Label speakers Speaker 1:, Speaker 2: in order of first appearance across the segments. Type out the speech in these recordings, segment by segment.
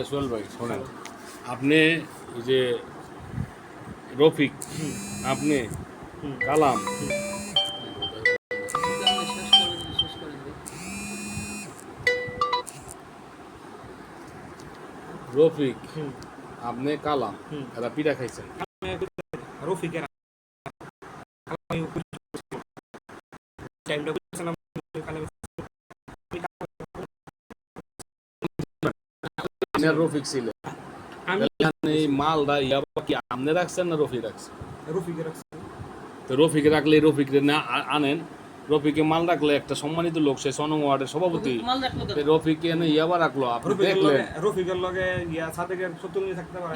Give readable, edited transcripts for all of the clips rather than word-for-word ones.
Speaker 1: সোহেল ভাই শোনেন, আপনি এই যে রফিক, আপনি কালাম, রফিক আপনি কালাম এরা পিঠা খাইছেন।
Speaker 2: রফিকের
Speaker 1: রফিক ছিলেন, এই মালটা ইয়াবা কি আপনি রাখছেন না রফিক রাখছেন?
Speaker 2: রফিকের
Speaker 1: তো রফিকে রাখলে রফিকে না আনেন, রফিকে মাল রাখলে একটা সম্মানিত লোক, সে সনম ওয়ার্ডের সভাপতি, রফিকে এনে ইয়াবা রাখলো, আপনি দেখলেন
Speaker 2: রফিকের লগে ইয়া সাদেকের শত্রু নিয়ে থাকতে পারে,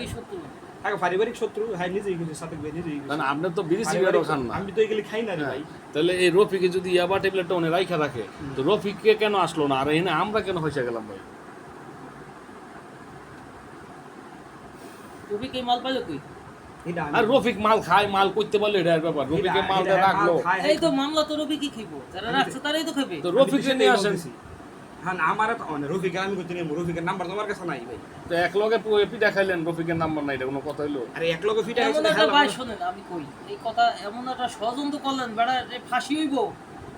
Speaker 2: আগে পারিবারিক শত্রু, হাই নিজেই কিছু সাদেক ভাই নিজেই কিছু।
Speaker 1: না আপনি তো বিড়ি সিগারেটও খান না,
Speaker 2: আমি তো এগুলি খাই না রে ভাই।
Speaker 1: তাহলে এই রফিকে যদি ইয়াবা ট্যাবলেটটা উনি রাইখা রাখে, তো রফিককে কেন আসলো না, আর এখানে আমরা কেন হইসা গেলাম ভাই?
Speaker 3: রফিক এই মাল পাইলো কই?
Speaker 1: আর রফিক মাল খায়, মাল করতে পারলে এটার ব্যাপার, রফিকে মালটা রাখলো,
Speaker 3: এই তো মামলা তো রফিকই খাইবো, যারা রাখছে তারাই তো খাবে।
Speaker 1: তো রফিককে নিয়ে আসেন।
Speaker 2: হ্যাঁ আমার তো মানে রফিকের আমি করতে নিয়ে রফিকের নাম্বার তোমার কাছে নাই ভাই।
Speaker 1: তো এক লগে পিঠা খাইলেন, রফিকের নাম্বার নাই, এটা কোনো কথা হইলো?
Speaker 2: আরে এক লগে ফিটা
Speaker 3: এমন একটা ভাই শুনেন, আমি কই এই কথা, এমন একটা ষড়যন্ত্র করলেন বেড়া, ফাঁসি হইব,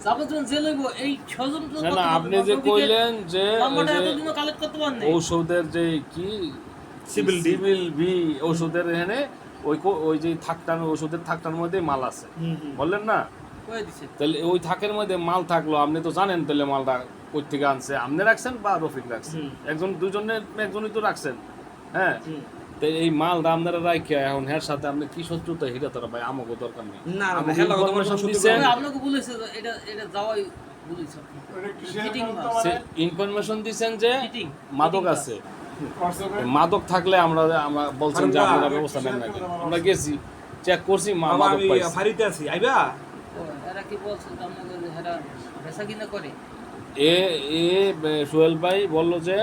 Speaker 3: যাবতীয় জেল হইব, এই ষড়যন্ত্র
Speaker 1: না না, আপনি যে কইলেন যে
Speaker 3: এতদিনও কালেক্ট করতে পারেন না,
Speaker 1: ঔষধের যে কি সিভিল বি ঔষধের এখানে ওই যে থাকটান, ওষুধের থাকটার মধ্যে মাল আছে বললেন না, তাহলে ওই থাকের মধ্যে মাল থাকলো, আপনি তো জানেন তাহলে মালটা কই থেকে আনছে, আপনি রাখছেন বা রফিক রাখছেন, একজন দুজনের একজনই তো রাখছেন। হ্যাঁ, তো এই মালটা আপনারা রাখিয়া এখন এর সাথে আপনি কি শত্রুতা, হিটা তারা ভাই আমাকে দরকার নেই।
Speaker 3: আপনাকে বলেছে এটা এটা যাওয়াই বলেছে,
Speaker 1: ইনফরমেশন দিচ্ছেন যে মাদক আছে, মাদক থাকলে আমরা বলছেন যে আপনারা ব্যবস্থা নেন না, আমরা গেছি চেক করছি মাদক পাইছি,
Speaker 2: ফারিতে আছি আইবা।
Speaker 3: এরা কি বলছে আপনাদের, এরা বেচা কিনা করে?
Speaker 1: সোহেল ভাই বললো যে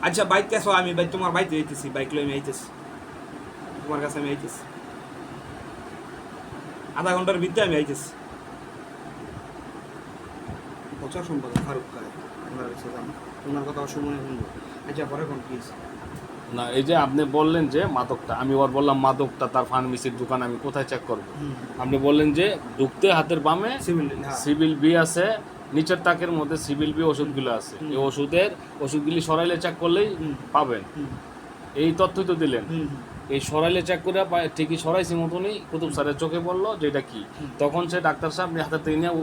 Speaker 2: আচ্ছা বাইক কেসো, আমি ভাই তোমার বাইতে আইতেছি, বাইক লই আমি আইতেছি তোমার কাছে, আমি আইতেছি আধা ঘন্টার ভিতরে আমি আইতেছি। প্রচার সম্পাদক ফারুক খায়, ওনার কাছে যান, ওনার কথা শুনে শুনবো। আচ্ছা পরে কোন কি
Speaker 1: না, এই যে আপনি বললেন যে মাদকটা, আমি ওর বললাম মাদকটা তার ফার্মেসির দোকান আমি কোথায় চেক করবো, আপনি বললেন যে ঢুকতে হাতের বামে সিভিল বি আছে, নিচের তাকের মধ্যে সিভিল বি ওষুধগুলো আছে, এই ওষুধগুলি সরাইলে চেক করলেই পাবেন, এই তথ্যই তো দিলেন। এই সরাইলে চেক করে ঠিকই সরাইছি মতনই কুতুব স্যারের চোখে বললো যে এটা কি, তখন সে ডাক্তার সাহেব হাতের থেকে নিয়ে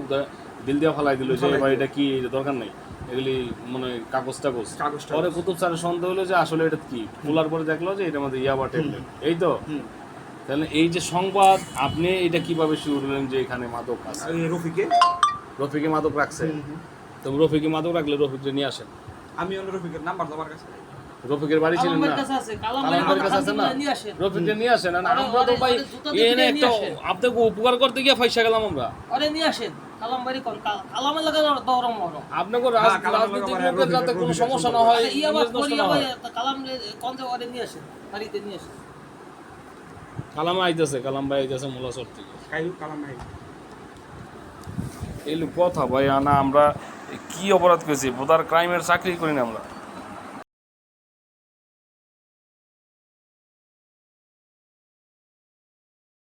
Speaker 1: বিল দিয়ে ফেলাই দিল যে এবার এটা কি, দরকার নেই এগুলি মানে কাগজ পরে কুতুব স্যারের সন্দেহ হলো যে আসলে এটা কি, খোলার পরে দেখলো যে এটার মধ্যে ইয়াবা ট্যাবলেট। এই তো, তাহলে এই যে সংবাদ, আপনি এটা কিভাবে শিওর হলেন যে এখানে মাদক আছে? রফিকে মাদক রাখছে, তো রফিকে মাদক রাখলে রফিককে নিয়ে আসেন।
Speaker 2: আমি রফিকের নাম্বার তোমার কাছে,
Speaker 1: রফিকের বাড়ি ছিলেন না, কালামের কাছে আছে না, রফিককে নিয়ে আসেন। আমরা তো ভাই এনে একটা আপনাকে উপকার করতে গিয়ে ফাইসা গেলাম আমরা,
Speaker 3: আরে নিয়ে আসেন কালাম বাড়ি কোন কালামে লাগা দরম মরম,
Speaker 1: আপনাকে রাজনীতির লোকের যাতে কোনো সমস্যা না হয়,
Speaker 3: ইয়াবা করিয়া ভাই কালাম কোন যে ওরে নিয়ে আসেন, বাড়িতে নিয়ে আসেন।
Speaker 1: কালামে আইতেছে, কালাম ভাই আইতেছে মোলাসর থেকে,
Speaker 2: কালাম ভাই
Speaker 1: এই কথা ভাই, আনা আমরা কি অপরাধ করেছি, বোধার ক্রাইমের চাকরি করি না আমরা।